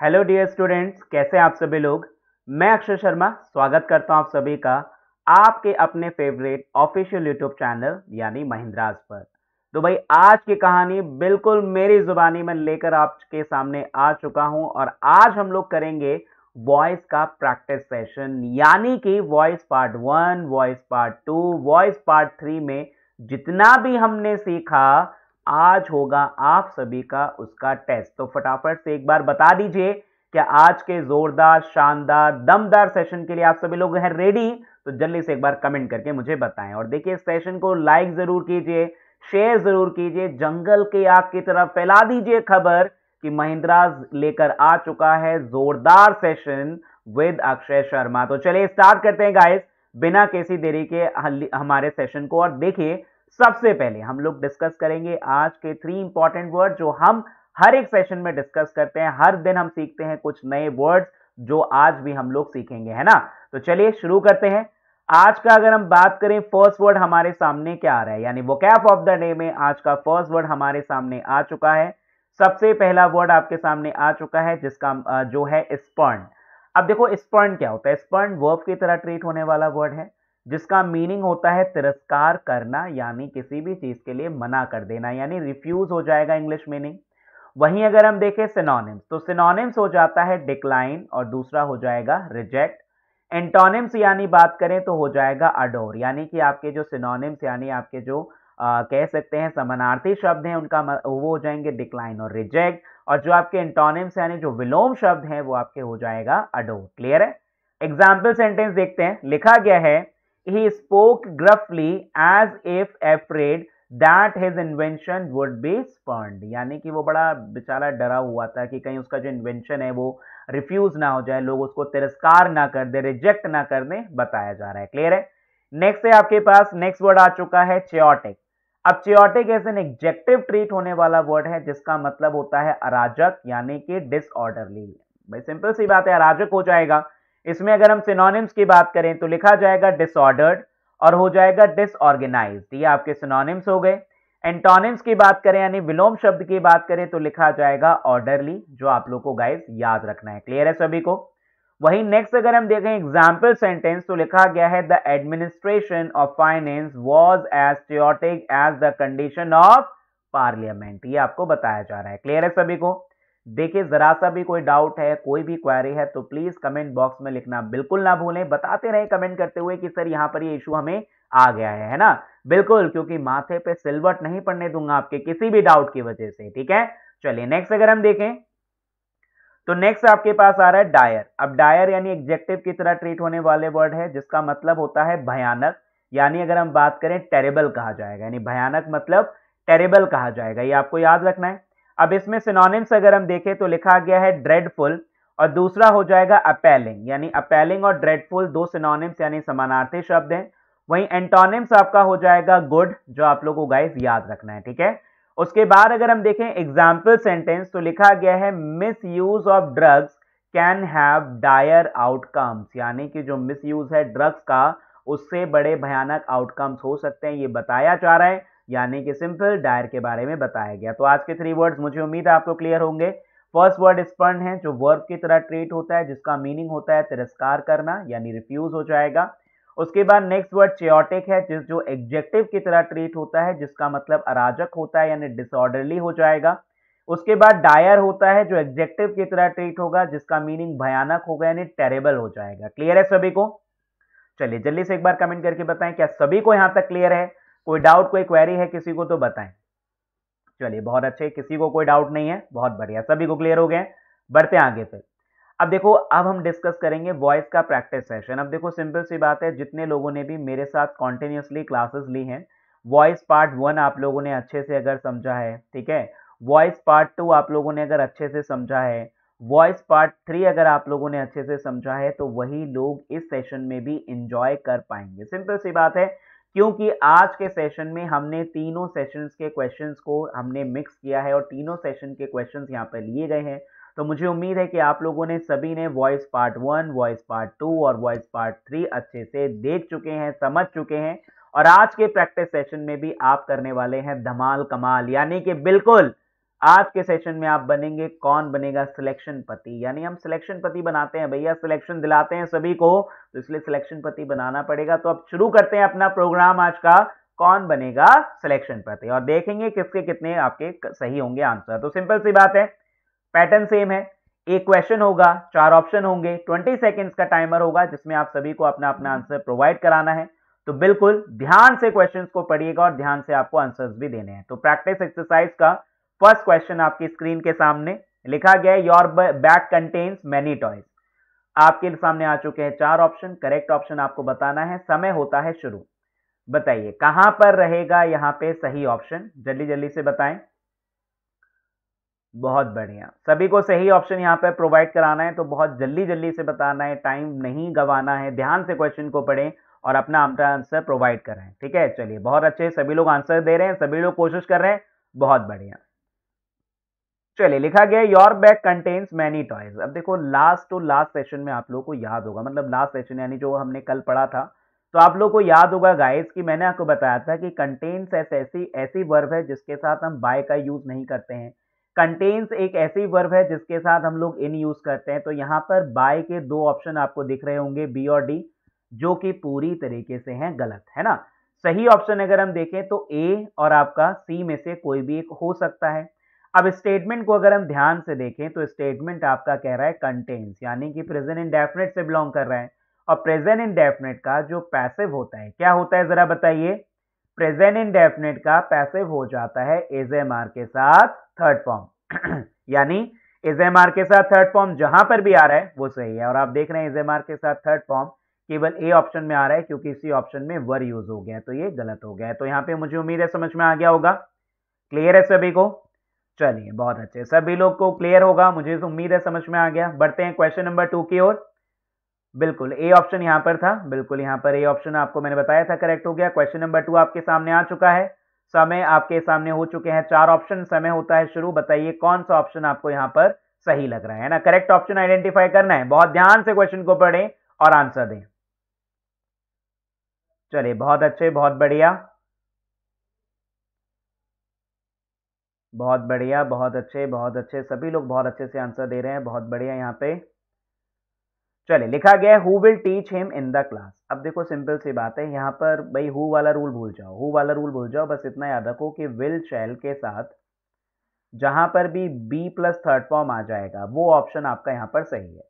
Hello dear students, कैसे आप सभी लोग। मैं अक्षय शर्मा स्वागत करता हूं आप सभी का आपके अपने फेवरेट ऑफिशियल यूट्यूब चैनल यानी महिंद्राज पर। तो भाई आज की कहानी बिल्कुल मेरी जुबानी में लेकर आपके सामने आ चुका हूं और आज हम लोग करेंगे वॉइस का प्रैक्टिस सेशन यानी कि voice part 1, voice part 2, voice part 3 में जितना भी हमने सीखा आज होगा आप सभी का उसका टेस्ट। तो फटाफट से एक बार बता दीजिए क्या आज के जोरदार शानदार दमदार सेशन के लिए आप सभी लोग हैं रेडी। तो जल्दी से एक बार कमेंट करके मुझे बताएं और देखिए इस सेशन को लाइक जरूर कीजिए, शेयर जरूर कीजिए, जंगल के आग की तरह फैला दीजिए खबर कि महिंद्रा लेकर आ चुका है जोरदार सेशन विद अक्षय शर्मा। तो चलिए स्टार्ट करते हैं गाइस बिना किसी देरी के हमारे सेशन को। और देखिए सबसे पहले हम लोग डिस्कस करेंगे आज के 3 इंपॉर्टेंट वर्ड जो हम हर एक सेशन में डिस्कस करते हैं। हर दिन हम सीखते हैं कुछ नए वर्ड्स जो आज भी हम लोग सीखेंगे, है ना। तो चलिए शुरू करते हैं। आज का अगर हम बात करें फर्स्ट वर्ड हमारे सामने क्या आ रहा है यानी वोकैब ऑफ द डे में आज का फर्स्ट वर्ड हमारे सामने आ चुका है। सबसे पहला वर्ड आपके सामने आ चुका है जिसका जो है स्पर्न। अब देखो स्पर्न क्या होता है। स्पर्न वर्ब की तरह ट्रीट होने वाला वर्ड है जिसका मीनिंग होता है तिरस्कार करना यानी किसी भी चीज के लिए मना कर देना यानी रिफ्यूज हो जाएगा इंग्लिश मीनिंग। वहीं अगर हम देखें सिनोनिम्स तो सिनोनिम्स हो जाता है डिक्लाइन और दूसरा हो जाएगा रिजेक्ट। एंटोनिम्स यानी बात करें तो हो जाएगा अडोर यानी कि आपके जो सिनोनिम्स यानी आपके जो कह सकते हैं समानार्थी शब्द हैं उनका वो हो जाएंगे डिक्लाइन और रिजेक्ट। और जो आपके एंटोनिम्स यानी जो विलोम शब्द हैं वो आपके हो जाएगा अडोर। क्लियर है। एग्जाम्पल सेंटेंस देखते हैं। लिखा गया है he spoke gruffly as if afraid that his invention would be spurned यानी कि वो बड़ा बेचारा डरा हुआ था कि कहीं उसका जो इन्वेंशन है वो रिफ्यूज ना हो जाए, लोग उसको तिरस्कार ना कर दे, रिजेक्ट ना कर दे, बताया जा रहा है। क्लियर है। नेक्स्ट है आपके पास नेक्स्ट वर्ड आ चुका है chaotic। अब chaotic as an adjective treat होने वाला वर्ड है जिसका मतलब होता है अराजक यानी कि डिसऑर्डरली। भाई सिंपल सी बात है अराजक हो जाएगा। इसमें अगर हम सिनोनिम्स की बात करें तो लिखा जाएगा डिसऑर्डर्ड और हो जाएगा डिसऑर्गेनाइज्ड। ये आपके सिनोनिम्स हो गए। एंटोनिम्स की बात करें यानी विलोम शब्द की बात करें तो लिखा जाएगा ऑर्डरली जो आप लोग को गाइस याद रखना है। क्लियर है सभी को। वहीं नेक्स्ट अगर हम देखें एग्जाम्पल सेंटेंस तो लिखा गया है the administration of finance was as chaotic as the condition of parliament. ये आपको बताया जा रहा है। क्लियर है सभी को। देखिए जरा सा भी कोई डाउट है, कोई भी क्वेरी है तो प्लीज कमेंट बॉक्स में लिखना बिल्कुल ना भूलें। बताते रहे कमेंट करते हुए कि सर यहाँ पर ये इशू हमें आ गया है ना। बिल्कुल, क्योंकि माथे पे सिलवट नहीं पड़ने दूंगा आपके किसी भी डाउट की वजह से। ठीक है। चलिए नेक्स्ट अगर हम देखें तो नेक्स्ट आपके पास आ रहा है डायर। अब डायर यानी एडजेक्टिव की तरह ट्रीट होने वाले वर्ड है जिसका मतलब होता है भयानक यानी अगर हम बात करें टेरेबल कहा जाएगा यानी भयानक मतलब टेरेबल कहा जाएगा। ये आपको याद रखना है। अब इसमें सिनोनिम्स अगर हम देखें तो लिखा गया है ड्रेडफुल और दूसरा हो जाएगा अपेलिंग यानी अपेलिंग और ड्रेडफुल दो सिनोनिम्स यानी समानार्थी शब्द हैं। वहीं एंटोनिम्स आपका हो जाएगा गुड जो आप लोगों को गाइस याद रखना है। ठीक है। उसके बाद अगर हम देखें एग्जाम्पल सेंटेंस तो लिखा गया है misuse of drugs can have dire outcomes यानी कि जो मिस यूज है ड्रग्स का उससे बड़े भयानक आउटकम्स हो सकते हैं। ये बताया जा रहा है यानी कि सिंपल डायर के बारे में बताया गया। तो आज के 3 वर्ड्स मुझे उम्मीद है आपको क्लियर होंगे। फर्स्ट वर्ड स्पर्न है जो वर्ब की तरह ट्रीट होता है जिसका मीनिंग होता है तिरस्कार करना यानी रिफ्यूज हो जाएगा। उसके बाद नेक्स्ट वर्ड chaotic है जिस जो एडजेक्टिव की तरह ट्रीट होता है जिसका मतलब अराजक होता है यानी डिसऑर्डरली हो जाएगा। उसके बाद डायर होता है जो एडजेक्टिव की तरह ट्रीट होगा जिसका मीनिंग भयानक होगा यानी टेरेबल हो जाएगा। क्लियर है सभी को। चलिए जल्दी से एक बार कमेंट करके बताएं क्या सभी को यहां तक क्लियर है। कोई डाउट कोई क्वेरी है किसी को तो बताएं। चलिए बहुत अच्छे, किसी को कोई डाउट नहीं है, बहुत बढ़िया, सभी को क्लियर हो गए। बढ़ते हैं आगे फिर। अब देखो अब हम डिस्कस करेंगे वॉइस का प्रैक्टिस सेशन। अब देखो सिंपल सी बात है जितने लोगों ने भी मेरे साथ कॉन्टिन्यूसली क्लासेस ली हैं वॉइस पार्ट 1 आप लोगों ने अच्छे से अगर समझा है, ठीक है, वॉइस पार्ट 2 आप लोगों ने अगर अच्छे से समझा है, वॉइस पार्ट 3 अगर आप लोगों ने अच्छे से समझा है तो वही लोग इस सेशन में भी इंजॉय कर पाएंगे। सिंपल सी बात है क्योंकि आज के सेशन में हमने तीनों सेशंस के क्वेश्चंस को हमने मिक्स किया है और तीनों सेशन के क्वेश्चंस यहाँ पर लिए गए हैं। तो मुझे उम्मीद है कि आप लोगों ने सभी ने वॉइस पार्ट 1, वॉइस पार्ट 2 और वॉइस पार्ट 3 अच्छे से देख चुके हैं, समझ चुके हैं और आज के प्रैक्टिस सेशन में भी आप करने वाले हैं धमाल कमाल यानी कि बिल्कुल आज के सेशन में आप बनेंगे कौन बनेगा सिलेक्शन पति, यानी हम सिलेक्शन पति बनाते हैं भैया, सिलेक्शन दिलाते हैं सभी को, तो इसलिए सिलेक्शन पति बनाना पड़ेगा। तो अब शुरू करते हैं अपना प्रोग्राम आज का, कौन बनेगा सिलेक्शन पति, और देखेंगे किसके कितने आपके सही होंगे आंसर। तो सिंपल सी बात है, पैटर्न सेम है, एक क्वेश्चन होगा, 4 ऑप्शन होंगे, 20 सेकेंड्स का टाइमर होगा जिसमें आप सभी को अपना अपना आंसर प्रोवाइड कराना है। तो बिल्कुल ध्यान से क्वेश्चंस को पढ़िएगा और ध्यान से आपको आंसर्स भी देने हैं। तो प्रैक्टिस एक्सरसाइज का फर्स्ट क्वेश्चन आपकी स्क्रीन के सामने लिखा गया है, your bag contains many toys. आपके सामने आ चुके हैं 4 ऑप्शन, करेक्ट ऑप्शन आपको बताना है, समय होता है शुरू। बताइए कहां पर रहेगा यहाँ पे सही ऑप्शन, जल्दी जल्दी से बताएं। बहुत बढ़िया, सभी को सही ऑप्शन यहाँ पे प्रोवाइड कराना है, तो बहुत जल्दी जल्दी से बताना है, टाइम नहीं गवाना है, ध्यान से क्वेश्चन को पढ़ें और अपना आंसर प्रोवाइड कराएं। ठीक है, चलिए बहुत अच्छे, सभी लोग आंसर दे रहे हैं, सभी लोग कोशिश कर रहे हैं, बहुत बढ़िया। चलिए लिखा गया your bag contains many toys. अब देखो लास्ट टू लास्ट सेशन में आप लोगों को याद होगा, मतलब लास्ट सेशन यानी जो हमने कल पढ़ा था, तो आप लोगों को याद होगा गाइस कि मैंने आपको बताया था कि कंटेन्स ऐसी वर्ब है जिसके साथ हम बाय का यूज नहीं करते हैं। कंटेन्स एक ऐसी वर्ब है जिसके साथ हम लोग इन यूज करते हैं। तो यहाँ पर बाय के 2 ऑप्शन आपको दिख रहे होंगे, बी और डी, जो कि पूरी तरीके से हैं गलत, है ना। सही ऑप्शन अगर हम देखें तो ए और आपका सी में से कोई भी एक हो सकता है। अब स्टेटमेंट को अगर हम ध्यान से देखें तो स्टेटमेंट आपका कह रहा है कंटेन्स, यानी कि प्रेजेंट इंडेफिनिट से बिलोंग कर रहा है। और प्रेजेंट इंडेफिनिट का जो पैसिव होता है क्या होता है जरा बताइए। प्रेजेंट इंडेफिनिट का पैसिव हो जाता है इज एम आर के साथ थर्ड फॉर्म यानी इज एम आर के साथ थर्ड फॉर्म जहां पर भी आ रहा है वो सही है। और आप देख रहे हैं इज एम आर के साथ थर्ड फॉर्म केवल ए ऑप्शन में आ रहा है क्योंकि इसी ऑप्शन में वर यूज हो गया है, तो ये गलत हो गया है। तो यहाँ पे मुझे उम्मीद है समझ में आ गया होगा, क्लियर है सभी को। चलिए बहुत अच्छे, सभी लोग को क्लियर होगा, मुझे उम्मीद है समझ में आ गया। बढ़ते हैं क्वेश्चन नंबर 2 की ओर। बिल्कुल ए ऑप्शन यहां पर था, बिल्कुल यहां पर ए ऑप्शन आपको मैंने बताया था करेक्ट हो गया। क्वेश्चन नंबर 2 आपके सामने आ चुका है, समय आपके सामने हो चुके हैं 4 ऑप्शन, समय होता है शुरू। बताइए कौन सा ऑप्शन आपको यहां पर सही लग रहा है ना, करेक्ट ऑप्शन आइडेंटिफाई करना है। बहुत ध्यान से क्वेश्चन को पढ़ें और आंसर दें। चलिए बहुत अच्छे, बहुत बढ़िया, बहुत बढ़िया, बहुत अच्छे, बहुत अच्छे, सभी लोग बहुत अच्छे से आंसर दे रहे हैं, बहुत बढ़िया। यहाँ पे चलिए लिखा गया है who will teach him in the class. अब देखो सिंपल सी बात है, यहाँ पर भाई हु वाला रूल भूल जाओ, हु वाला रूल भूल जाओ, बस इतना याद रखो कि विल शैल के साथ जहां पर भी बी प्लस थर्ड फॉर्म आ जाएगा वो ऑप्शन आपका यहाँ पर सही है।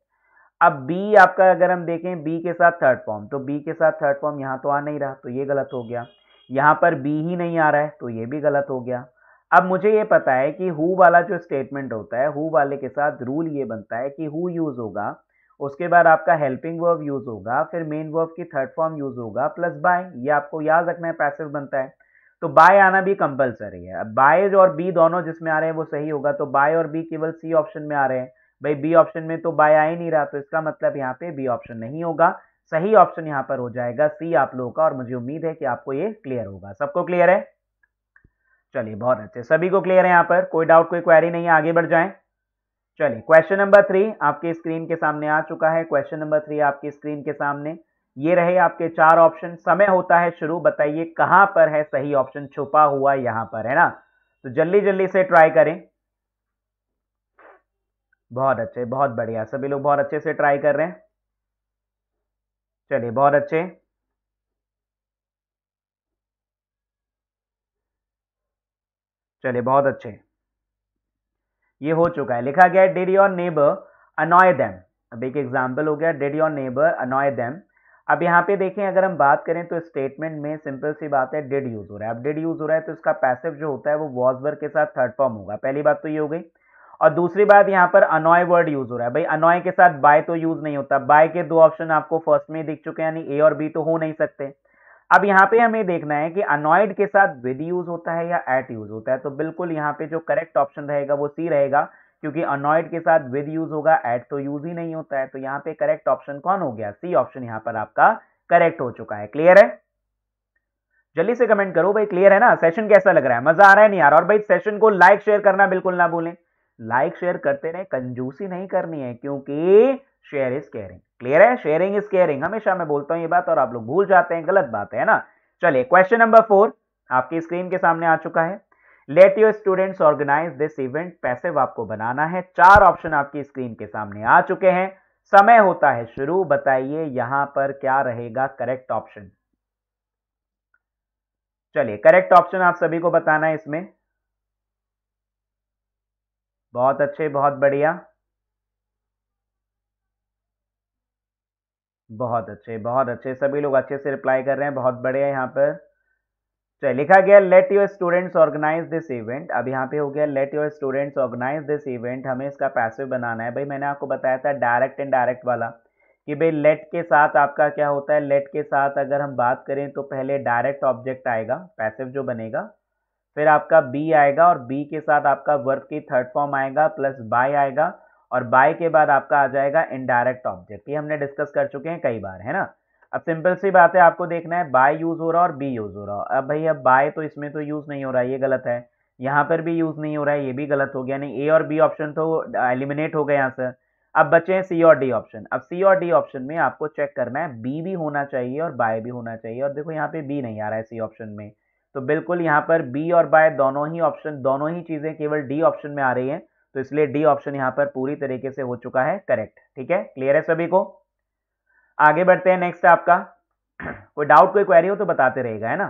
अब बी आपका अगर हम देखें बी के साथ थर्ड फॉर्म, तो बी के साथ थर्ड फॉर्म यहाँ तो आ नहीं रहा, तो ये गलत हो गया। यहाँ पर बी ही नहीं आ रहा है तो ये भी गलत हो गया। अब मुझे ये पता है कि हु वाला जो स्टेटमेंट होता है, हु वाले के साथ रूल ये बनता है कि हु यूज होगा, उसके बाद आपका हेल्पिंग वर्ब यूज होगा, फिर मेन वर्ब की थर्ड फॉर्म यूज होगा प्लस बाय, ये आपको याद रखना है, पैसिव बनता है। तो बाय आना भी कंपलसरी है। अब बाय और बी दोनों जिसमें आ रहे हैं वो सही होगा, तो बाय और बी केवल सी ऑप्शन में आ रहे हैं। भाई बी ऑप्शन में तो बाय आ ही नहीं रहा, तो इसका मतलब यहाँ पे बी ऑप्शन नहीं होगा, सही ऑप्शन यहाँ पर हो जाएगा सी आप लोगों का। और मुझे उम्मीद है कि आपको ये क्लियर होगा, सबको क्लियर है। चलिए बहुत अच्छे, सभी को क्लियर है, यहाँ पर कोई डाउट कोई क्वेरी नहीं है, आगे बढ़ जाएं। चलिए क्वेश्चन नंबर 3 आपके स्क्रीन के सामने आ चुका है। क्वेश्चन नंबर 3 आपकी स्क्रीन के सामने, ये रहे आपके 4 ऑप्शन, समय होता है शुरू। बताइए कहां पर है सही ऑप्शन छुपा हुआ, यहां पर है ना, तो जल्दी जल्दी से ट्राई करें। बहुत अच्छे, बहुत बढ़िया, सभी लोग बहुत अच्छे से ट्राई कर रहे हैं। चलिए बहुत अच्छे, चलिए बहुत अच्छे, ये हो चुका है। लिखा गया है डिड योर नेबर अनॉय देम। अब एक एग्जांपल हो गया, डिड योर नेबर अनॉय देम। अब यहाँ पे देखें अगर हम बात करें तो स्टेटमेंट में सिंपल सी बात है, डिड यूज हो रहा है। अब डिड यूज हो रहा है तो इसका पैसिव जो होता है वो वॉज वर्ब के साथ थर्ड फॉर्म होगा, पहली बात तो ये हो गई। और दूसरी बात यहाँ पर अनॉय वर्ड यूज हो रहा है। भाई अनॉय के साथ बाय तो यूज नहीं होता, बाय के 2 ऑप्शन आपको फर्स्ट में दिख चुके हैं, यानी ए और बी तो हो नहीं सकते। अब यहाँ पे हमें देखना है कि अनॉयड के साथ विद यूज होता है या एट यूज होता है, तो बिल्कुल यहाँ पे जो करेक्ट ऑप्शन रहेगा वो सी रहेगा, क्योंकि अनॉयड के साथ विद यूज होगा, एट तो यूज ही नहीं होता है। तो यहाँ पे करेक्ट ऑप्शन कौन हो गया, सी ऑप्शन यहाँ पर आपका करेक्ट हो चुका है। क्लियर है, जल्दी से कमेंट करो भाई, क्लियर है ना। सेशन कैसा लग रहा है, मजा आ रहा है नहीं यार। और भाई सेशन को लाइक शेयर करना बिल्कुल ना भूलें, लाइक शेयर करते रहे, कंजूसी नहीं करनी है, क्योंकि शेयर इज केयरिंग। क्लियर है, शेयरिंग इज केयरिंग, हमेशा मैं बोलता हूं ये बात और आप लोग भूल जाते हैं, गलत बात है ना। चलिए क्वेश्चन नंबर 4 आपकी स्क्रीन के सामने आ चुका है। Let your students organise this event, passive आपको बनाना है। 4 ऑप्शन आपकी स्क्रीन के सामने आ चुके हैं, समय होता है शुरू। बताइए यहां पर क्या रहेगा करेक्ट ऑप्शन। चलिए करेक्ट ऑप्शन आप सभी को बताना है इसमें। बहुत अच्छे, बहुत बढ़िया, बहुत अच्छे, बहुत अच्छे, सभी लोग अच्छे से रिप्लाई कर रहे हैं, बहुत बढ़िया। यहाँ पर चलिए लिखा गया let your students organise this event. अब यहाँ पे हो गया let your students organise this event, हमें इसका पैसिव बनाना है। भाई मैंने आपको बताया था डायरेक्ट एंड डायरेक्ट वाला कि भाई लेट के साथ आपका क्या होता है, लेट के साथ अगर हम बात करें तो पहले डायरेक्ट ऑब्जेक्ट आएगा पैसिव जो बनेगा, फिर आपका बी आएगा और बी के साथ आपका वर्ब की थर्ड फॉर्म आएगा प्लस बाय आएगा, और बाय के बाद आपका आ जाएगा इनडायरेक्ट ऑब्जेक्ट। ये हमने डिस्कस कर चुके हैं कई बार, है ना। अब सिंपल सी बात है, आपको देखना है बाय यूज हो रहा है और बी यूज हो रहा है। अब भाई अब बाय तो इसमें तो यूज नहीं हो रहा है, ये गलत है। यहाँ पर भी यूज नहीं हो रहा है, ये भी गलत हो गया। नहीं, ए और बी ऑप्शन तो एलिमिनेट हो गए यहाँ से। अब बचे हैं सी और डी ऑप्शन। अब सी और डी ऑप्शन में आपको चेक करना है बी भी होना चाहिए और बाय भी होना चाहिए, और देखो यहाँ पे बी नहीं आ रहा है सी ऑप्शन में। तो बिल्कुल यहाँ पर बी और बाय दोनों ही ऑप्शन, दोनों ही चीजें केवल डी ऑप्शन में आ रही हैं, तो इसलिए डी ऑप्शन यहाँ पर पूरी तरीके से हो चुका है करेक्ट। ठीक है, क्लियर है सभी को। आगे बढ़ते हैं, नेक्स्ट आपका कोई डाउट कोई क्वेरी हो तो बताते रहेगा, है ना।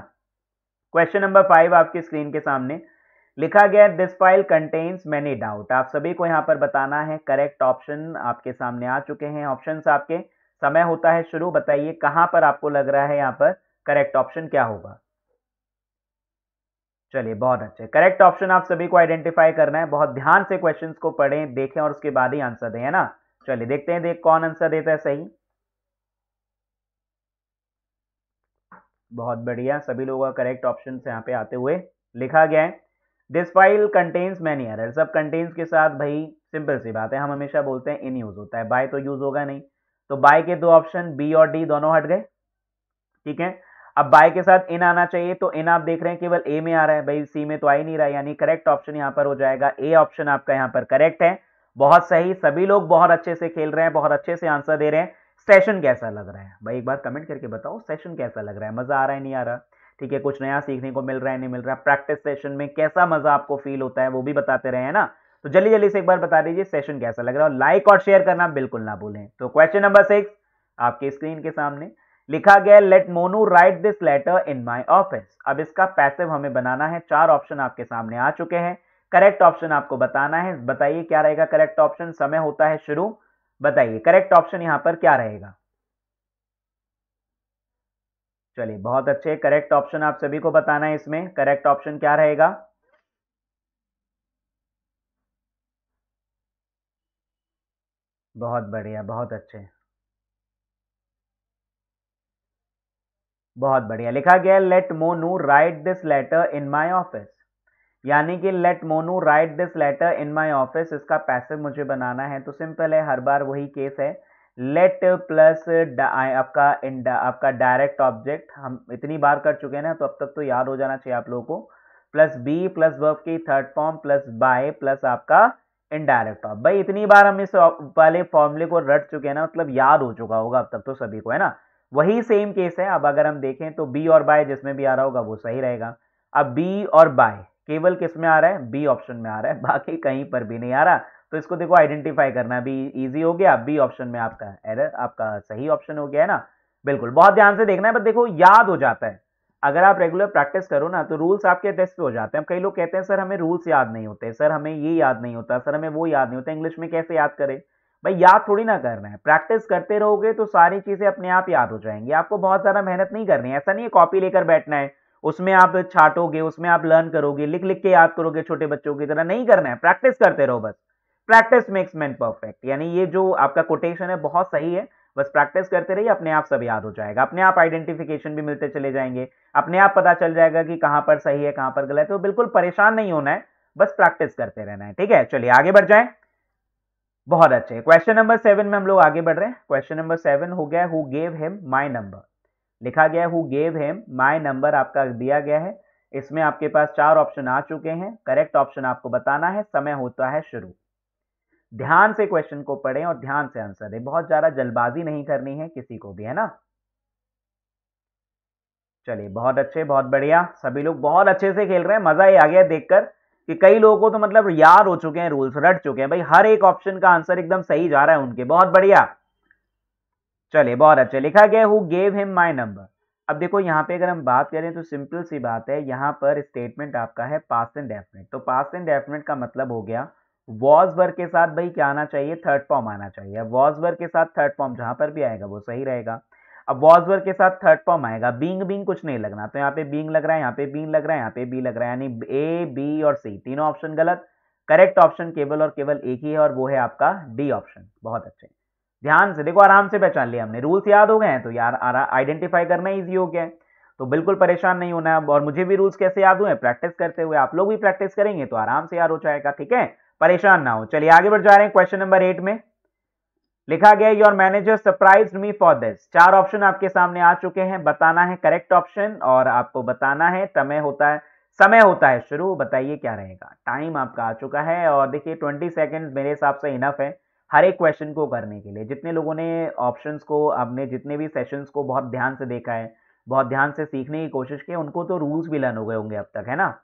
क्वेश्चन नंबर 5 आपकी स्क्रीन के सामने लिखा गया this file contains many doubt. आप सभी को यहाँ पर बताना है करेक्ट ऑप्शन। आपके सामने आ चुके हैं ऑप्शंस आपके, समय होता है शुरू। बताइए कहां पर आपको लग रहा है यहाँ पर करेक्ट ऑप्शन क्या होगा। चलिए बहुत अच्छे, करेक्ट ऑप्शन आप सभी को आइडेंटिफाई करना है। बहुत ध्यान से क्वेश्चंस को पढ़ें, देखें और उसके बाद ही आंसर दें, है ना। चलिए देखते हैं, देख कौन आंसर देता है सही। बहुत बढ़िया, सभी लोगों का करेक्ट ऑप्शन से यहाँ पे आते हुए लिखा गया है this file contains many errors. अब कंटेन्स के साथ भाई सिंपल सी बात है, हम हमेशा बोलते हैं इन यूज होता है, बाय तो यूज होगा नहीं, तो बाय के दो ऑप्शन बी और डी दोनों हट गए। ठीक है, अब बाय के साथ इन आना चाहिए, तो इन आप देख रहे हैं केवल ए में आ रहा है, भाई सी में तो आ ही नहीं रहा है, यानी करेक्ट ऑप्शन यहाँ पर हो जाएगा ए ऑप्शन आपका यहाँ पर करेक्ट है। बहुत सही, सभी लोग बहुत अच्छे से खेल रहे हैं, बहुत अच्छे से आंसर दे रहे हैं। सेशन कैसा लग रहा है भाई, एक बार कमेंट करके बताओ, सेशन कैसा लग रहा है, मजा आ रहा है नहीं आ रहा। ठीक है, कुछ नया सीखने को मिल रहा है नहीं मिल रहा, प्रैक्टिस सेशन में कैसा मजा आपको फील होता है वो भी बताते रहे, है ना। तो जल्दी जल्दी से एक बार बता दीजिए सेशन कैसा लग रहा है, और लाइक और शेयर करना बिल्कुल ना भूलें। तो क्वेश्चन नंबर 6 आपके स्क्रीन के सामने लिखा गया let Monu write this letter in my office. अब इसका पैसिव हमें बनाना है। 4 ऑप्शन आपके सामने आ चुके हैं, करेक्ट ऑप्शन आपको बताना है। बताइए क्या रहेगा करेक्ट ऑप्शन, समय होता है शुरू। बताइए करेक्ट ऑप्शन यहां पर क्या रहेगा। चलिए बहुत अच्छे, करेक्ट ऑप्शन आप सभी को बताना है इसमें, करेक्ट ऑप्शन क्या रहेगा। बहुत बढ़िया, बहुत अच्छे, बहुत बढ़िया। लिखा गया let Monu write this letter in my office, यानी कि let Monu write this letter in my office, इसका पैसिव मुझे बनाना है। तो सिंपल है, हर बार वही केस है, लेट प्लस आपका डायरेक्ट ऑब्जेक्ट, हम इतनी बार कर चुके हैं ना, तो अब तक तो याद हो जाना चाहिए आप लोगों को, प्लस बी प्लस वर्ब की third form plus by plus आपका इनडायरेक्ट ऑब्जेक्ट। भाई इतनी बार हम इस वाले फॉर्मूले को रट चुके हैं ना, मतलब याद हो चुका होगा अब तक तो सभी को, है ना। वही सेम केस है। अब अगर हम देखें तो बी और बाय जिसमें भी आ रहा होगा वो सही रहेगा। अब बी और बाय केवल किस में आ रहा है, बी ऑप्शन में आ रहा है, बाकी कहीं पर भी नहीं आ रहा। तो इसको देखो आइडेंटिफाई करना भी इजी हो गया, बी ऑप्शन में आपका एरर, आपका सही ऑप्शन हो गया, है ना। बिल्कुल, बहुत ध्यान से देखना है, बस देखो याद हो जाता है। अगर आप रेगुलर प्रैक्टिस करो ना तो रूल्स आपके टेस्ट पे हो जाते हैं। कई लोग कहते हैं सर हमें रूल्स याद नहीं होते, सर हमें ये याद नहीं होता, सर हमें वो याद नहीं होता, इंग्लिश में कैसे याद करें। भाई याद थोड़ी ना करना है, प्रैक्टिस करते रहोगे तो सारी चीजें अपने आप याद हो जाएंगी। आपको बहुत ज्यादा मेहनत नहीं करनी है, ऐसा नहीं है कॉपी लेकर बैठना है, उसमें आप छाटोगे, उसमें आप लर्न करोगे, लिख लिख के याद करोगे छोटे बच्चों की तरह, नहीं करना है। प्रैक्टिस करते रहो बस, प्रैक्टिस मेक्स मैन परफेक्ट, यानी ये जो आपका कोटेशन है बहुत सही है। बस प्रैक्टिस करते रहिए, अपने आप सब याद हो जाएगा, अपने आप आइडेंटिफिकेशन भी मिलते चले जाएंगे, अपने आप पता चल जाएगा कि कहां पर सही है कहां पर गलत है। तो बिल्कुल परेशान नहीं होना है, बस प्रैक्टिस करते रहना है। ठीक है, चलिए आगे बढ़ जाएं। बहुत अच्छे, क्वेश्चन नंबर 7 में हम लोग आगे बढ़ रहे हैं। क्वेश्चन नंबर 7 हो गया who gave him my number. लिखा गया who gave him my number आपका दिया गया है। इसमें आपके पास 4 ऑप्शन आ चुके हैं, करेक्ट ऑप्शन आपको बताना है। समय होता है शुरू। ध्यान से क्वेश्चन को पढ़ें और ध्यान से आंसर दें, बहुत ज्यादा जल्दबाजी नहीं करनी है किसी को भी, है ना। चलिए बहुत अच्छे, बहुत बढ़िया, सभी लोग बहुत अच्छे से खेल रहे हैं। मजा ही आ गया देखकर कि कई लोगों को तो मतलब याद हो चुके हैं, रूल्स रट चुके हैं भाई, हर एक ऑप्शन का आंसर एकदम सही जा रहा है उनके। बहुत बढ़िया, चलिए बहुत अच्छे। लिखा गया who gave him my number. अब देखो यहाँ पे अगर हम बात करें तो सिंपल सी बात है, यहाँ पर स्टेटमेंट आपका है पास्ट एंड डेफिनेट। तो पास्ट एंड डेफिनेट का मतलब हो गया वॉज वर्ब के साथ भाई क्या आना चाहिए, थर्ड फॉर्म आना चाहिए। अब वॉज वर्ब के साथ थर्ड फॉर्म जहां पर भी आएगा वो सही रहेगा। अब वॉज वर्ब के साथ थर्ड फॉर्म आएगा, बीइंग बीइंग कुछ नहीं लगना, तो यहाँ पे बीइंग लग रहा है, यहाँ पे बीइंग लग रहा है, यहाँ पे बी लग रहा है, यानी ए बी और सी तीनों ऑप्शन गलत। करेक्ट ऑप्शन केवल और केवल एक ही है और वो है आपका डी ऑप्शन। बहुत अच्छे, ध्यान से देखो, आराम से पहचान लिया हमने, रूल्स याद हो गए हैं तो यार आइडेंटिफाई करना इजी हो गया है। तो बिल्कुल परेशान नहीं होना है। और मुझे भी रूल्स कैसे याद हुए, प्रैक्टिस करते हुए। आप लोग भी प्रैक्टिस करेंगे तो आराम से याद हो जाएगा, ठीक है, परेशान ना हो। चलिए आगे बढ़ जा रहे हैं। क्वेश्चन नंबर 8 में लिखा गया your manager surprised me for this. चार ऑप्शन आपके सामने आ चुके हैं, बताना है करेक्ट ऑप्शन और आपको बताना है समय होता है शुरू। बताइए क्या रहेगा। टाइम आपका आ चुका है और देखिए 20 सेकंड मेरे हिसाब से इनफ है हर एक क्वेश्चन को करने के लिए। जितने लोगों ने ऑप्शंस को, आपने जितने भी सेशंस को बहुत ध्यान से देखा है, बहुत ध्यान से सीखने की कोशिश की, उनको तो रूल्स भी लर्न हो गए होंगे अब तक, है ना।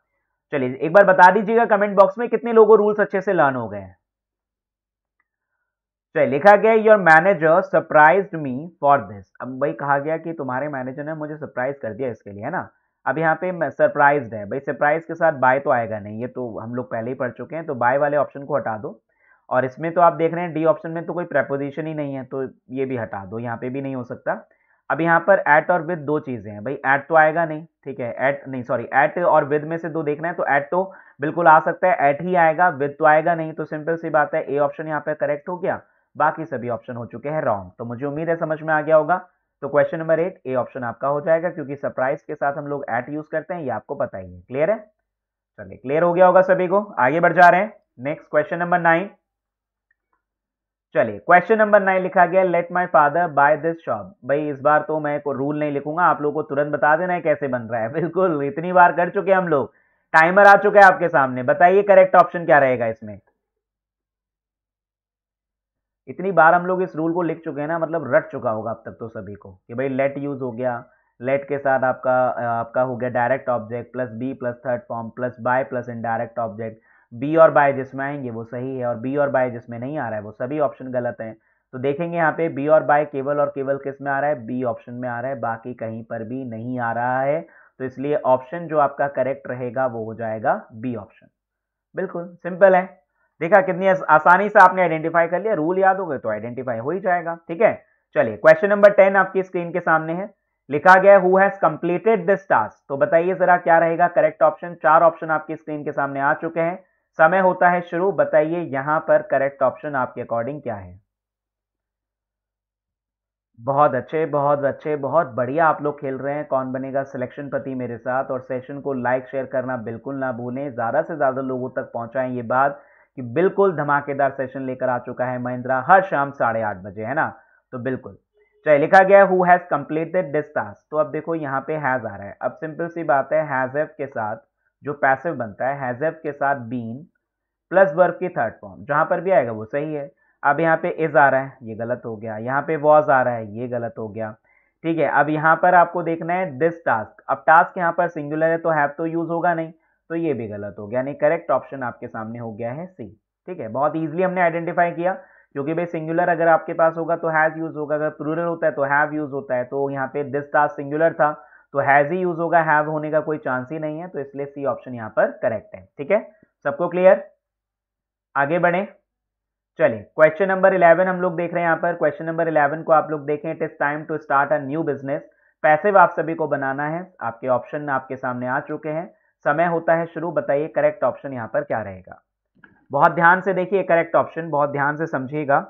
चलिए एक बार बता दीजिएगा कमेंट बॉक्स में कितने लोगों रूल्स अच्छे से लर्न हो गए हैं। चलिए लिखा गया your manager surprised me for this. अब भाई कहा गया कि तुम्हारे मैनेजर ने मुझे सरप्राइज कर दिया इसके लिए, है ना। अब यहाँ पे सरप्राइज्ड है भाई, सरप्राइज के साथ बाय तो आएगा नहीं, ये तो हम लोग पहले ही पढ़ चुके हैं, तो बाय वाले ऑप्शन को हटा दो। और इसमें तो आप देख रहे हैं डी ऑप्शन में तो कोई प्रेपोजिशन ही नहीं है, तो ये भी हटा दो, यहाँ पे भी नहीं हो सकता। अब यहाँ पर एट और विद दो चीजें हैं भाई, एट तो आएगा नहीं, ठीक है, एट नहीं, सॉरी, एट और विद में से दो देखना है, तो एट तो बिल्कुल आ सकता है, एट ही आएगा, विद तो आएगा नहीं। तो सिंपल सी बात है, ए ऑप्शन यहाँ पे करेक्ट हो गया, बाकी सभी ऑप्शन हो चुके हैं रॉन्ग। तो मुझे उम्मीद है समझ में आ गया होगा। तो क्वेश्चन नंबर 8 ए ऑप्शन आपका हो जाएगा, क्योंकि सरप्राइज के साथ हम लोग एट यूज करते हैं, ये आपको पता ही है। क्लियर है, चलिए क्लियर हो गया होगा सभी को। आगे बढ़ जा रहे हैं। Next question number 9। चलिए क्वेश्चन नंबर 9 लिखा गया let my father by this shop. भाई इस बार तो मैं कोई रूल नहीं लिखूंगा, आप लोगों को तुरंत बता देना है कैसे बन रहा है। बिल्कुल, इतनी बार कर चुके हैं हम लोग, टाइमर आ चुका है आपके सामने। बताइए करेक्ट ऑप्शन क्या रहेगा इसमें। इतनी बार हम लोग इस रूल को लिख चुके हैं ना, मतलब रट चुका होगा अब तक तो सभी को कि भाई लेट यूज हो गया, लेट के साथ आपका हो गया direct object plus be plus third form plus by plus indirect object. Be और बाय जिसमें आएंगे वो सही है, और बी और बाय जिसमें नहीं आ रहा है वो सभी ऑप्शन गलत हैं। तो देखेंगे यहाँ पे बी और बाय केवल और केवल किस में आ रहा है, बी ऑप्शन में आ रहा है, बाकी कहीं पर भी नहीं आ रहा है। तो इसलिए ऑप्शन जो आपका करेक्ट रहेगा वो हो जाएगा बी ऑप्शन। बिल्कुल सिंपल है। देखा कितनी आसानी से आपने आइडेंटिफाई कर लिया, रूल याद हो गए तो आइडेंटिफाई हो ही जाएगा, ठीक है। चलिए क्वेश्चन नंबर 10 आपकी स्क्रीन के सामने है। लिखा गया who has completed this task. तो बताइए जरा क्या रहेगा करेक्ट ऑप्शन। चार ऑप्शन आपकी स्क्रीन के सामने आ चुके हैं, समय होता है शुरू। बताइए यहां पर करेक्ट ऑप्शन आपके अकॉर्डिंग क्या है। बहुत अच्छे, बहुत अच्छे, बहुत बढ़िया आप लोग खेल रहे हैं। कौन बनेगा सिलेक्शन पति मेरे साथ। और सेशन को लाइक शेयर करना बिल्कुल ना भूलें, ज़्यादा से ज़्यादा लोगों तक पहुंचाएं ये बात कि बिल्कुल धमाकेदार सेशन लेकर आ चुका है महिंद्रा हर शाम 8:30 बजे, है ना। तो बिल्कुल चलिए लिखा गया who has completed this task. तो अब देखो यहाँ पे हैज़ आ रहा है। अब सिंपल सी बात है, हैज़ हैव के साथ जो पैसिव बनता है, हैज़ हैव के साथ बीन प्लस वर्ब की थर्ड फॉर्म जहां पर भी आएगा वो सही है। अब यहाँ पे इज आ रहा है, ये गलत हो गया। यहाँ पे वॉज आ रहा है, ये गलत हो गया, ठीक है। अब यहाँ पर आपको देखना है दिस टास्क। अब टास्क यहाँ पर सिंगुलर है तो हैव तो यूज होगा नहीं, तो ये भी गलत हो गया। नहीं, करेक्ट ऑप्शन आपके सामने हो गया है सी, ठीक है। बहुत इजीली हमने आइडेंटिफाई किया, क्योंकि भाई सिंगुलर अगर आपके पास होगा तो हैज यूज होगा, अगर प्लूरल होता है तो हैव यूज होता है। तो यहाँ पे दिस टास्क सिंगुलर था तो हैज ही यूज होगा, हैव होने का कोई चांस ही नहीं है। तो इसलिए सी ऑप्शन यहाँ पर करेक्ट है, ठीक है। सबको क्लियर, आगे बढ़े। चलिए क्वेश्चन नंबर 11 हम लोग देख रहे हैं। यहाँ पर क्वेश्चन नंबर 11 को आप लोग देखें, it is time to start a new business. Passive आप सभी को बनाना है, आपके ऑप्शन आपके सामने आ चुके हैं। समय होता है शुरू। बताइए करेक्ट ऑप्शन यहाँ पर क्या रहेगा। बहुत ध्यान से देखिए करेक्ट ऑप्शन, बहुत ध्यान से समझिएगा।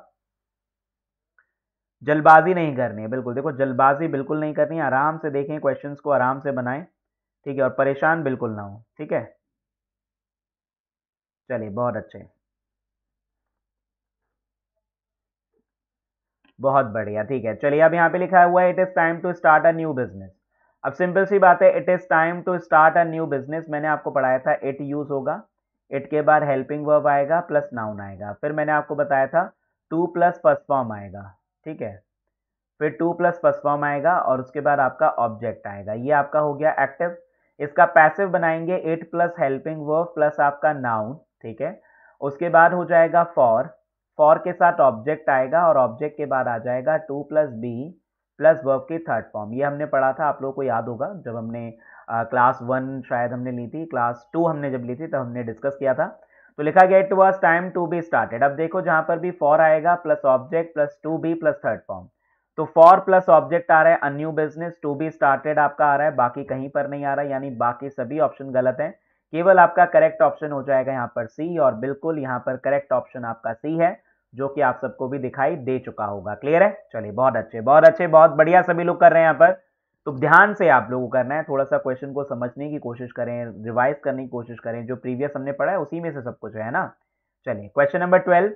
जल्दबाजी नहीं करनी है, बिल्कुल देखो जल्दबाजी बिल्कुल नहीं करनी है। आराम से देखें क्वेश्चंस को, आराम से बनाएं, ठीक है, और परेशान बिल्कुल ना हो, ठीक है। चलिए बहुत अच्छे, बहुत बढ़िया, ठीक है। चलिए अब यहाँ पे लिखा हुआ है it is time to start a new business. अब सिंपल सी बात है, it is time to start a new business. मैंने आपको पढ़ाया था इट यूज होगा, इट के बाद हेल्पिंग वर्ब आएगा प्लस नाउन आएगा, फिर मैंने आपको बताया था टू प्लस फर्स्ट फॉर्म आएगा, ठीक है। फिर टू प्लस फर्स्ट फॉर्म आएगा और उसके बाद आपका ऑब्जेक्ट आएगा। ये आपका हो गया एक्टिव। इसका पैसिव बनाएंगे it plus helping verb plus आपका नाउन, ठीक है। उसके बाद हो जाएगा फॉर, फॉर के साथ ऑब्जेक्ट आएगा और ऑब्जेक्ट के बाद आ जाएगा to plus be plus verb की थर्ड फॉर्म। ये हमने पढ़ा था, आप लोगों को याद होगा, जब हमने क्लास 1 शायद हमने ली थी, क्लास 2 हमने जब ली थी तब हमने डिस्कस किया था। तो लिखा गया it was time to be started. अब देखो जहां पर भी फॉर आएगा plus object plus to be plus third form, तो फॉर प्लस ऑब्जेक्ट आ रहा है a new business, to be started आपका आ रहा है, बाकी कहीं पर नहीं आ रहा है, यानी बाकी सभी ऑप्शन गलत हैं। केवल आपका करेक्ट ऑप्शन हो जाएगा यहाँ पर सी, और बिल्कुल यहाँ पर करेक्ट ऑप्शन आपका सी है, जो कि आप सबको भी दिखाई दे चुका होगा। क्लियर है? चलिए बहुत अच्छे बहुत अच्छे, बहुत बढ़िया सभी लोग कर रहे हैं यहाँ पर। तो ध्यान से आप लोगों को करना है, थोड़ा सा क्वेश्चन को समझने की कोशिश करें, रिवाइज करने की कोशिश करें, जो प्रीवियस हमने पढ़ा है उसी में से सब कुछ है ना। चलिए question number 12,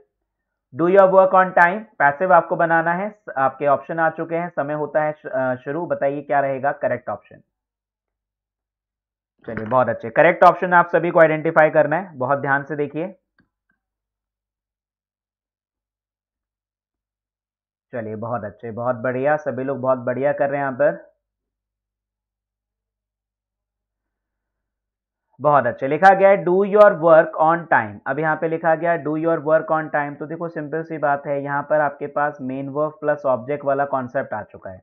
do your work on time, passive आपको बनाना है। आपके ऑप्शन आ चुके हैं, समय होता है शुरू, बताइए क्या रहेगा करेक्ट ऑप्शन। चलिए बहुत अच्छे, करेक्ट ऑप्शन आप सभी को आइडेंटिफाई करना है, बहुत ध्यान से देखिए। चलिए बहुत अच्छे बहुत बढ़िया, सभी लोग बहुत बढ़िया कर रहे हैं यहाँ पर, बहुत अच्छे। लिखा गया है do your work on time. अब यहाँ पे लिखा गया है do your work on time, तो देखो सिंपल सी बात है, यहाँ पर आपके पास मेन वर्ब प्लस ऑब्जेक्ट वाला कॉन्सेप्ट आ चुका है।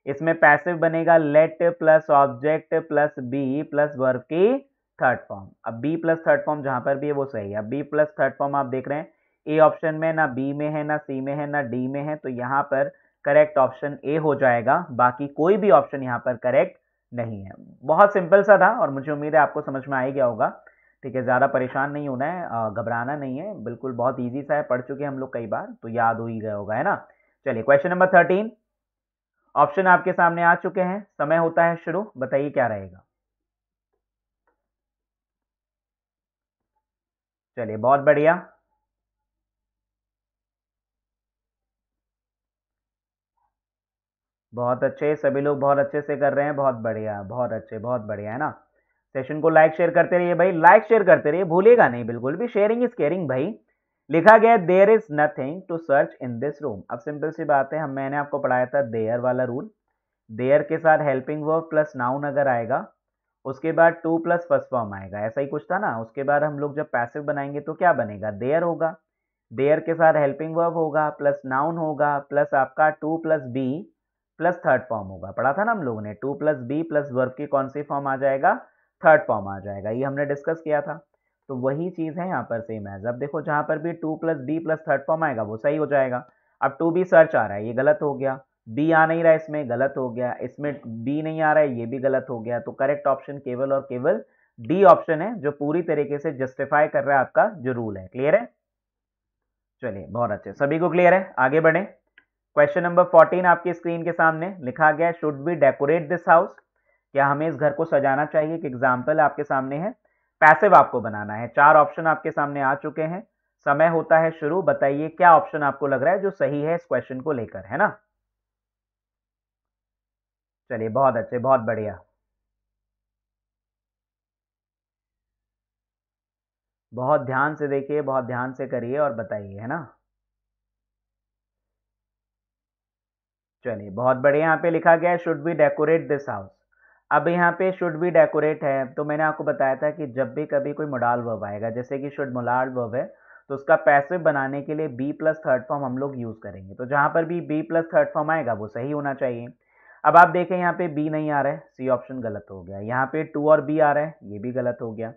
इसमें पैसिव बनेगा let plus object plus be plus verb की थर्ड फॉर्म। अब बी प्लस थर्ड फॉर्म जहां पर भी है वो सही है। अब बी प्लस थर्ड फॉर्म आप देख रहे हैं ए ऑप्शन में, ना बी में है, ना सी में है, ना डी में है, तो यहाँ पर करेक्ट ऑप्शन ए हो जाएगा, बाकी कोई भी ऑप्शन यहाँ पर करेक्ट नहीं है। बहुत सिंपल सा था और मुझे उम्मीद है आपको समझ में आ ही गया होगा, ठीक है। ज़्यादा परेशान नहीं होना है, घबराना नहीं है, बिल्कुल बहुत इजी सा है, पढ़ चुके हैं हम लोग कई बार, तो याद हो ही गया होगा, है ना। चलिए क्वेश्चन नंबर 13, ऑप्शन आपके सामने आ चुके हैं, समय होता है शुरू, बताइए क्या रहेगा। चलिए बहुत बढ़िया, बहुत अच्छे, सभी लोग बहुत अच्छे से कर रहे हैं, बहुत बढ़िया, बहुत अच्छे, बहुत बढ़िया, है ना। सेशन को लाइक शेयर करते रहिए भाई, लाइक शेयर करते रहिए, भूलिएगा नहीं बिल्कुल भी, शेयरिंग इज केयरिंग भाई। लिखा गया there is nothing to search in this room. अब सिंपल सी बात है, हम मैंने आपको पढ़ाया था देयर वाला रूल। देयर के साथ हेल्पिंग वर्ब प्लस नाउन अगर आएगा, उसके बाद टू प्लस फर्स्ट फॉर्म आएगा, ऐसा ही कुछ था ना। उसके बाद हम लोग जब पैसिव बनाएंगे तो क्या बनेगा, देयर होगा, देयर के साथ हेल्पिंग वर्ब होगा प्लस नाउन होगा प्लस आपका to plus be plus third form होगा। पढ़ा था ना हम लोगों ने, to plus be plus verb की कौन सी फॉर्म आ जाएगा, थर्ड फॉर्म आ जाएगा, ये हमने डिस्कस किया था। तो वही चीज है यहाँ पर सेम एज। अब देखो जहां पर भी to plus be plus third form आएगा वो सही हो जाएगा। अब टू बी सर्च आ रहा है, ये गलत हो गया, बी आ नहीं रहा है इसमें, गलत हो गया, इसमें बी नहीं आ रहा है, ये भी गलत हो गया। तो करेक्ट ऑप्शन केवल और केवल डी ऑप्शन है, जो पूरी तरीके से जस्टिफाई कर रहा है आपका जो रूल है। क्लियर है? चलिए बहुत अच्छे, सभी को क्लियर है, आगे बढ़े। क्वेश्चन नंबर 14 आपकी स्क्रीन के सामने लिखा गया है should be decorate this house, क्या हमें इस घर को सजाना चाहिए। एक एग्जाम्पल आपके सामने है, पैसिव आपको बनाना है। चार ऑप्शन आपके सामने आ चुके हैं, समय होता है शुरू, बताइए क्या ऑप्शन आपको लग रहा है जो सही है इस क्वेश्चन को लेकर, है ना। चलिए बहुत अच्छे, बहुत बढ़िया, बहुत ध्यान से देखिए, बहुत ध्यान से करिए और बताइए, है ना। चलिए बहुत बढ़िया, यहाँ पे लिखा गया है should be decorate this house. अब यहाँ पे शुड बी डेकोरेट है, तो मैंने आपको बताया था कि जब भी कभी कोई मोडाल वर्ब आएगा, जैसे कि शुड मोडाल वर्ब है, तो उसका पैसिव बनाने के लिए बी प्लस थर्ड फॉर्म हम लोग यूज करेंगे। तो जहां पर भी बी प्लस थर्ड फॉर्म आएगा वो सही होना चाहिए। अब आप देखें यहाँ पे बी नहीं आ रहा है, सी ऑप्शन गलत हो गया। यहाँ पे टू और बी आ रहा है, ये भी गलत हो गया।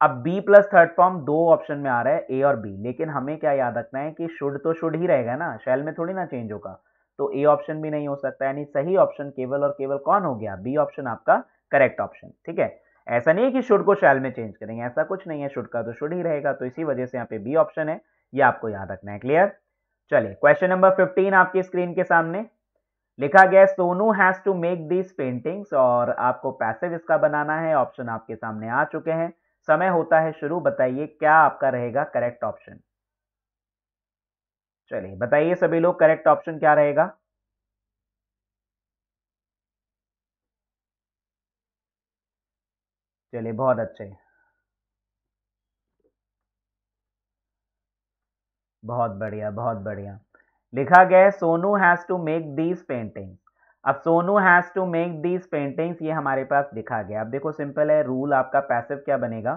अब बी प्लस थर्ड फॉर्म दो ऑप्शन में आ रहा है, ए और बी, लेकिन हमें क्या याद रखना है कि शुड तो शुड ही रहेगा ना, शैल में थोड़ी ना चेंज होगा। तो ए ऑप्शन भी नहीं हो सकता, यानी सही ऑप्शन केवल और केवल कौन हो गया, बी ऑप्शन आपका करेक्ट ऑप्शन। ठीक है, ऐसा नहीं है कि शुड को शैल में चेंज करेंगे, ऐसा कुछ नहीं है, शुड का तो शुड ही रहेगा, तो इसी वजह से यहाँ पे बी ऑप्शन है, ये आपको याद रखना है। क्लियर? चलिए क्वेश्चन नंबर 15 आपकी स्क्रीन के सामने लिखा गया Sonu has to make these paintings, और आपको पैसिव इसका बनाना है। ऑप्शन आपके सामने आ चुके हैं, समय होता है शुरू, बताइए क्या आपका रहेगा करेक्ट ऑप्शन। चलिए बताइए सभी लोग, करेक्ट ऑप्शन क्या रहेगा। चलिए बहुत अच्छे, बहुत बढ़िया, बहुत बढ़िया। लिखा गया है Sonu has to make these paintings. अब Sonu has to make these paintings ये हमारे पास लिखा गया। अब देखो सिंपल है, रूल आपका पैसिव क्या बनेगा,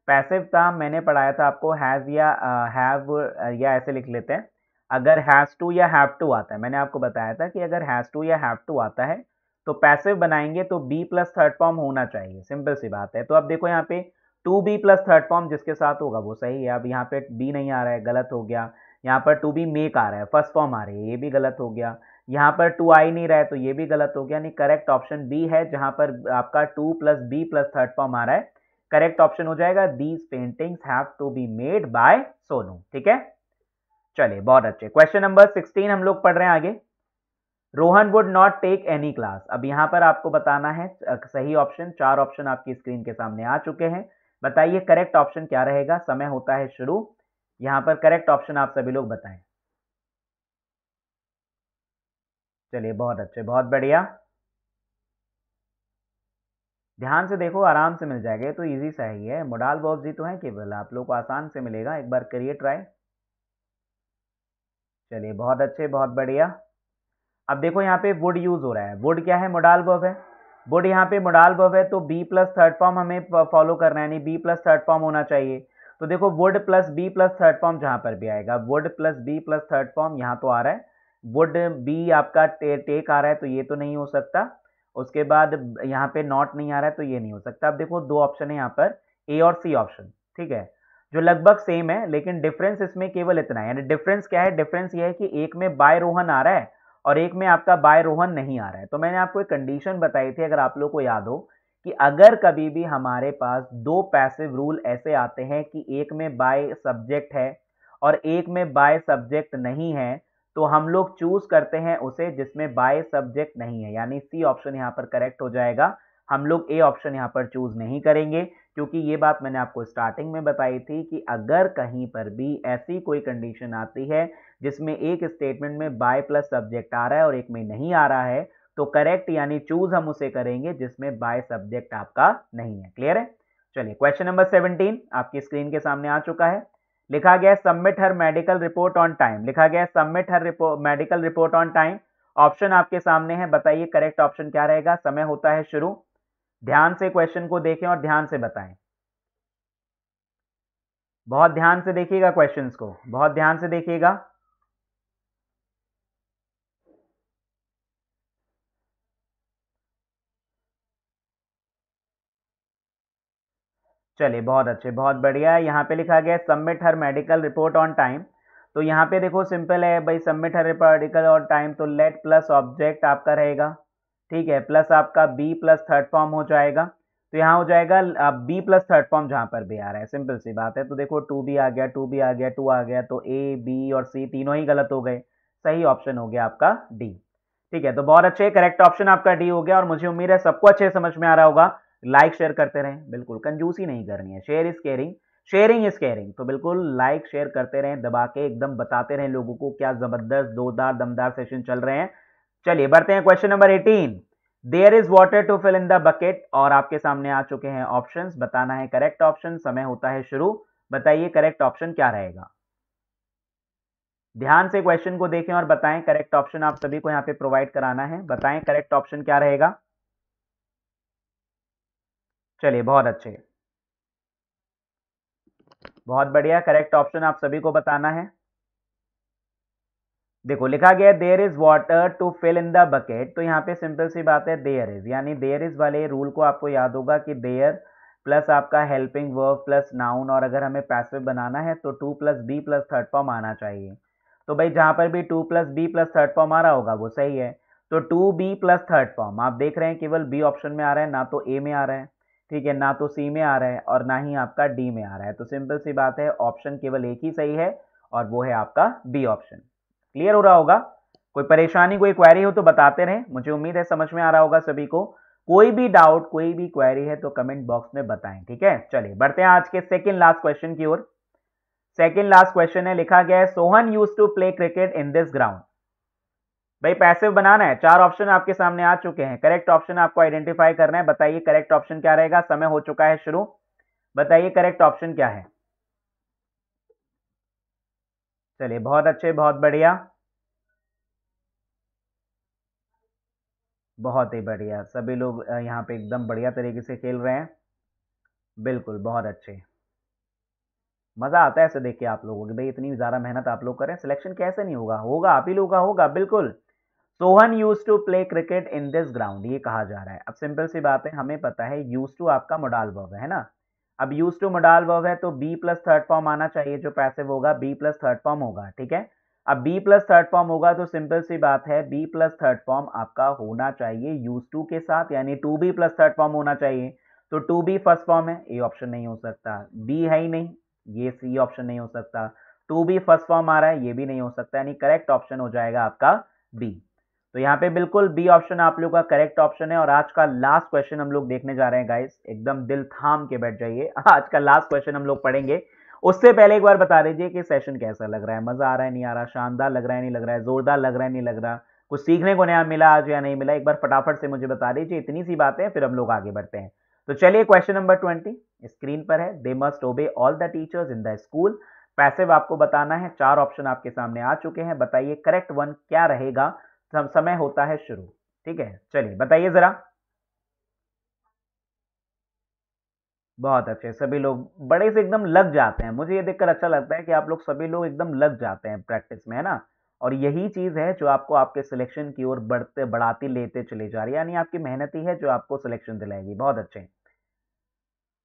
पैसिव था मैंने पढ़ाया था आपको हैज या हैव या ऐसे लिख लेते हैं। अगर हैज टू या हैव टू आता है, मैंने आपको बताया था कि अगर हैज टू या हैव टू आता है तो पैसिव बनाएंगे तो बी प्लस थर्ड फॉर्म होना चाहिए, सिंपल सी बात है। तो अब देखो यहाँ पे to be plus third form जिसके साथ होगा वो सही है। अब यहाँ पे बी नहीं आ रहा है, गलत हो गया। यहाँ पर टू बी मेक आ रहा है, फर्स्ट फॉर्म आ रही है, ये भी गलत हो गया। यहाँ पर टू आई नहीं रहा है तो ये भी गलत हो गया। नहीं, करेक्ट ऑप्शन बी है जहां पर आपका to plus be plus third form आ रहा है। करेक्ट ऑप्शन हो जाएगा these paintings have to be made by Sonu. ठीक है, चलिए बहुत अच्छे। क्वेश्चन नंबर 16 हम लोग पढ़ रहे हैं आगे। Rohan would not take any class. अब यहां पर आपको बताना है सही ऑप्शन। चार ऑप्शन आपकी स्क्रीन के सामने आ चुके हैं, बताइए करेक्ट ऑप्शन क्या रहेगा। समय होता है शुरू। यहां पर करेक्ट ऑप्शन आप सभी लोग बताएं। चलिए बहुत अच्छे, बहुत बढ़िया। ध्यान से देखो, आराम से मिल जाएगा, तो इजी सा ही है। मोडाल वर्ब्स ही तो है केवल, आप लोग को आसान से मिलेगा, एक बार करिए ट्राई। चलिए बहुत अच्छे, बहुत बढ़िया। अब देखो यहाँ पे वुड यूज हो रहा है। वुड क्या है, मोडाल वर्ब है। वुड यहाँ पे मोडाल वर्ब है तो बी प्लस थर्ड फॉर्म हमें फॉलो करना है, यानी बी प्लस थर्ड फॉर्म होना चाहिए। तो देखो would plus be plus third form जहां पर भी आएगा, would plus be plus third form यहाँ तो आ रहा है। वुड बी आपका टेक आ रहा है तो ये तो नहीं हो सकता। उसके बाद यहाँ पे नॉट नहीं आ रहा है तो ये नहीं हो सकता। अब देखो दो ऑप्शन है यहाँ पर, ए और सी ऑप्शन, ठीक है, जो लगभग सेम है, लेकिन डिफरेंस इसमें केवल इतना है। यानी डिफरेंस क्या है, डिफरेंस ये है कि एक में बाय रोहन आ रहा है और एक में आपका बाय रोहन नहीं आ रहा है। तो मैंने आपको एक कंडीशन बताई थी, अगर आप लोग को याद हो, कि अगर कभी भी हमारे पास दो पैसिव रूल ऐसे आते हैं कि एक में बाय सब्जेक्ट है और एक में बाय सब्जेक्ट नहीं है, तो हम लोग चूज करते हैं उसे जिसमें बाय सब्जेक्ट नहीं है, यानी सी ऑप्शन यहाँ पर करेक्ट हो जाएगा। हम लोग ए ऑप्शन यहाँ पर चूज नहीं करेंगे, क्योंकि ये बात मैंने आपको स्टार्टिंग में बताई थी कि अगर कहीं पर भी ऐसी कोई कंडीशन आती है जिसमें एक स्टेटमेंट में बाय प्लस सब्जेक्ट आ रहा है और एक में नहीं आ रहा है, तो करेक्ट यानी चूज हम उसे करेंगे जिसमें बाय सब्जेक्ट आपका नहीं है। क्लियर है? चलिए क्वेश्चन नंबर 17 आपकी स्क्रीन के सामने आ चुका है। लिखा गया submit her medical report on time. लिखा गया submit her medical report on time. Option आपके सामने है, बताइए करेक्ट ऑप्शन क्या रहेगा। समय होता है शुरू। ध्यान से क्वेश्चन को देखें और ध्यान से बताएं। बहुत ध्यान से देखिएगा क्वेश्चंस को, बहुत ध्यान से देखिएगा। चलिए बहुत अच्छे, बहुत बढ़िया। यहाँ पे लिखा गया submit her medical report on time. तो यहाँ पे देखो सिंपल है भाई, submit her medical on time, तो लेट प्लस ऑब्जेक्ट आपका रहेगा, ठीक है, प्लस आपका बी प्लस थर्ड फॉर्म हो जाएगा। तो यहाँ हो जाएगा बी प्लस थर्ड फॉर्म जहाँ पर भी आ रहा है, सिंपल सी बात है। तो देखो टू बी आ गया, टू बी आ गया, टू आ गया, तो ए बी और सी तीनों ही गलत हो गए। सही ऑप्शन हो गया आपका डी। ठीक है, तो बहुत अच्छे, करेक्ट ऑप्शन आपका डी हो गया। और मुझे उम्मीद है सबको अच्छे समझ में आ रहा होगा। लाइक शेयर करते रहें, बिल्कुल कंजूसी नहीं करनी है। Share is caring, sharing is caring. तो बिल्कुल लाइक शेयर करते रहें, दबा के एकदम बताते रहें लोगों को क्या जबरदस्त दोरदार दमदार सेशन चल रहे हैं। चलिए बढ़ते हैं question number 18। There is water to fill in the bucket. और आपके सामने आ चुके हैं ऑप्शंस, बताना है करेक्ट ऑप्शन। समय होता है शुरू। बताइए करेक्ट ऑप्शन क्या रहेगा। ध्यान से क्वेश्चन को देखें और बताएं करेक्ट ऑप्शन। आप सभी को यहां पे प्रोवाइड कराना है, बताएं करेक्ट ऑप्शन क्या रहेगा। चलिए बहुत अच्छे, बहुत बढ़िया, करेक्ट ऑप्शन आप सभी को बताना है। देखो लिखा गया है there is water to fill in the bucket. तो यहाँ पे सिंपल सी बात है, देयर इज, यानी देयर इज वाले रूल को आपको याद होगा कि देयर प्लस आपका हेल्पिंग वर्ब प्लस नाउन, और अगर हमें पैसिव बनाना है तो to plus be plus third form आना चाहिए। तो भाई जहां पर भी to plus be plus third form आ रहा होगा वो सही है। तो to be plus third form आप देख रहे हैं केवल बी ऑप्शन में आ रहा है, ना तो ए में आ रहा है, ठीक है, ना तो सी में आ रहा है और ना ही आपका डी में आ रहा है। तो सिंपल सी बात है, ऑप्शन केवल एक ही सही है और वो है आपका बी ऑप्शन। क्लियर हो रहा होगा? कोई परेशानी कोई क्वेरी हो तो बताते रहें, मुझे उम्मीद है समझ में आ रहा होगा सभी को। कोई भी डाउट कोई भी क्वेरी है तो कमेंट बॉक्स में बताएं, ठीक है। चलिए बढ़ते हैं आज के सेकंड लास्ट क्वेश्चन की ओर। सेकंड लास्ट क्वेश्चन है, लिखा गया है Sohan used to play cricket in this ground. भाई पैसिव बनाना है, चार ऑप्शन आपके सामने आ चुके हैं, करेक्ट ऑप्शन आपको आइडेंटिफाई करना है। बताइए करेक्ट ऑप्शन क्या रहेगा। समय हो चुका है शुरू। बताइए करेक्ट ऑप्शन क्या है। चलिए बहुत अच्छे, बहुत बढ़िया। बहुत ही बढ़िया, सभी लोग यहाँ पे एकदम बढ़िया तरीके से खेल रहे हैं। बिल्कुल, बहुत अच्छे। मज़ा आता है ऐसे देख के आप लोगों की, भाई इतनी ज़्यादा मेहनत आप लोग करें, सिलेक्शन कैसे नहीं होगा? होगा, आप ही लोगों का होगा, बिल्कुल। Sohan used to play cricket in this ground, ये कहा जा रहा है। अब सिंपल सी बात है, हमें पता है यूज्ड टू आपका मोडाल वर्ब है ना? अब यूज्ड टू मोडाल वर्ब है तो बी प्लस थर्ड फॉर्म आना चाहिए, जो पैसिव होगा बी प्लस थर्ड फॉर्म होगा, ठीक है? अब बी प्लस थर्ड फॉर्म होगा तो सिंपल सी बात है, बी प्लस थर्ड फॉर्म आपका होना चाहिए यूज टू के साथ, यानी to be plus third form होना चाहिए। तो टू बी फर्स्ट फॉर्म है, ए ऑप्शन नहीं हो सकता, बी है ही नहीं, ये सी ऑप्शन नहीं हो सकता, टू बी फर्स्ट फॉर्म आ रहा है, ये भी नहीं हो सकता, यानी करेक्ट ऑप्शन हो जाएगा आपका बी। तो यहाँ पे बिल्कुल बी ऑप्शन आप लोग का करेक्ट ऑप्शन है। और आज का लास्ट क्वेश्चन हम लोग देखने जा रहे हैं गाइस, एकदम दिल थाम के बैठ जाइए, आज का लास्ट क्वेश्चन हम लोग पढ़ेंगे। उससे पहले एक बार बता दीजिए कि सेशन कैसा लग रहा है, मजा आ रहा है नहीं आ रहा, शानदार लग रहा है नहीं लग रहा है, जोरदार लग रहा है नहीं लग रहा, कुछ सीखने को नया मिला आज या नहीं मिला, एक बार फटाफट से मुझे बता दीजिए। इतनी सी बातें, फिर हम लोग आगे बढ़ते हैं। तो चलिए क्वेश्चन नंबर 20 स्क्रीन पर है। दे मस्ट ओबे all the teachers in the school. Passive आपको बताना है, चार ऑप्शन आपके सामने आ चुके हैं, बताइए करेक्ट वन क्या रहेगा। समय होता है शुरू, ठीक है? चलिए बताइए जरा। बहुत अच्छे, सभी लोग बड़े से एकदम लग जाते हैं, मुझे ये देखकर अच्छा लगता है कि आप लोग सभी लोग एकदम लग जाते हैं प्रैक्टिस में, है ना? और यही चीज है जो आपको आपके सिलेक्शन की ओर बढ़ते बढ़ाती लेते चली जा रही है, यानी आपकी मेहनत ही है जो आपको सिलेक्शन दिलाएगी। बहुत अच्छे,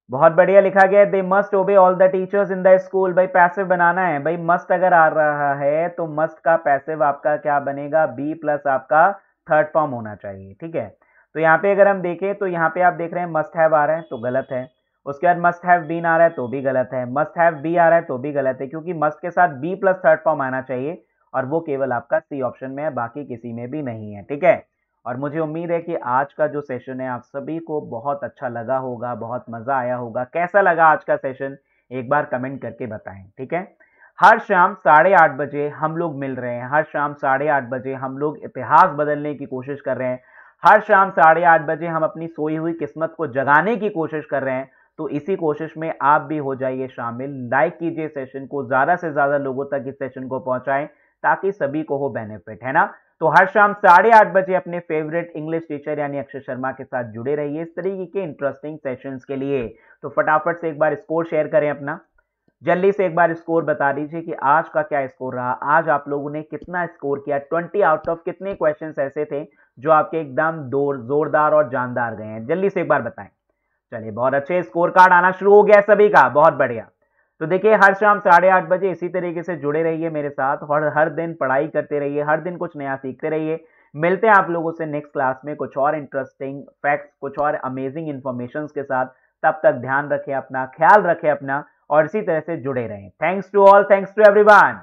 बहुत बढ़िया लिखा गया है। दे मस्ट ओबे all the teachers in the school. भाई पैसिव बनाना है, भाई मस्ट अगर आ रहा है तो मस्ट का पैसिव आपका क्या बनेगा? बी प्लस आपका थर्ड फॉर्म होना चाहिए, ठीक है? तो यहाँ पे अगर हम देखें तो यहाँ पे आप देख रहे हैं मस्ट हैव आ रहा है तो गलत है। उसके बाद मस्ट हैव बीन आ रहा है तो भी गलत है। मस्ट हैव बी आ रहा है तो भी गलत है, क्योंकि मस्ट के साथ बी प्लस थर्ड फॉर्म आना चाहिए, और वो केवल आपका सी ऑप्शन में है, बाकी किसी में भी नहीं है, ठीक है? और मुझे उम्मीद है कि आज का जो सेशन है आप सभी को बहुत अच्छा लगा होगा, बहुत मज़ा आया होगा। कैसा लगा आज का सेशन, एक बार कमेंट करके बताएं, ठीक है? हर शाम 8:30 बजे हम लोग मिल रहे हैं, हर शाम 8:30 बजे हम लोग इतिहास बदलने की कोशिश कर रहे हैं, हर शाम 8:30 बजे हम अपनी सोई हुई किस्मत को जगाने की कोशिश कर रहे हैं। तो इसी कोशिश में आप भी हो जाइए शामिल, लाइक कीजिए सेशन को, ज़्यादा से ज़्यादा लोगों तक इस सेशन को पहुंचाएं, ताकि सभी को हो बेनिफिट, है ना? तो हर शाम 8:30 बजे अपने फेवरेट इंग्लिश टीचर यानी अक्षय शर्मा के साथ जुड़े रहिए इस तरीके के इंटरेस्टिंग सेशंस के लिए। तो फटाफट से एक बार स्कोर शेयर करें अपना, जल्दी से एक बार स्कोर बता दीजिए कि आज का क्या स्कोर रहा, आज आप लोगों ने कितना स्कोर किया, 20 आउट ऑफ कितने क्वेश्चंस ऐसे थे जो आपके एकदम जोरदार और जानदार गए हैं, जल्दी से एक बार बताएं। चलिए बहुत अच्छे, स्कोर कार्ड आना शुरू हो गया सभी का, बहुत बढ़िया। तो देखिए हर शाम 8:30 बजे इसी तरीके से जुड़े रहिए मेरे साथ, और हर दिन पढ़ाई करते रहिए, हर दिन कुछ नया सीखते रहिए। मिलते हैं आप लोगों से नेक्स्ट क्लास में कुछ और इंटरेस्टिंग फैक्ट्स, कुछ और अमेजिंग इंफॉर्मेशन के साथ। तब तक ध्यान रखें अपना, ख्याल रखें अपना, और इसी तरह से जुड़े रहें। Thanks to all, thanks to everyone.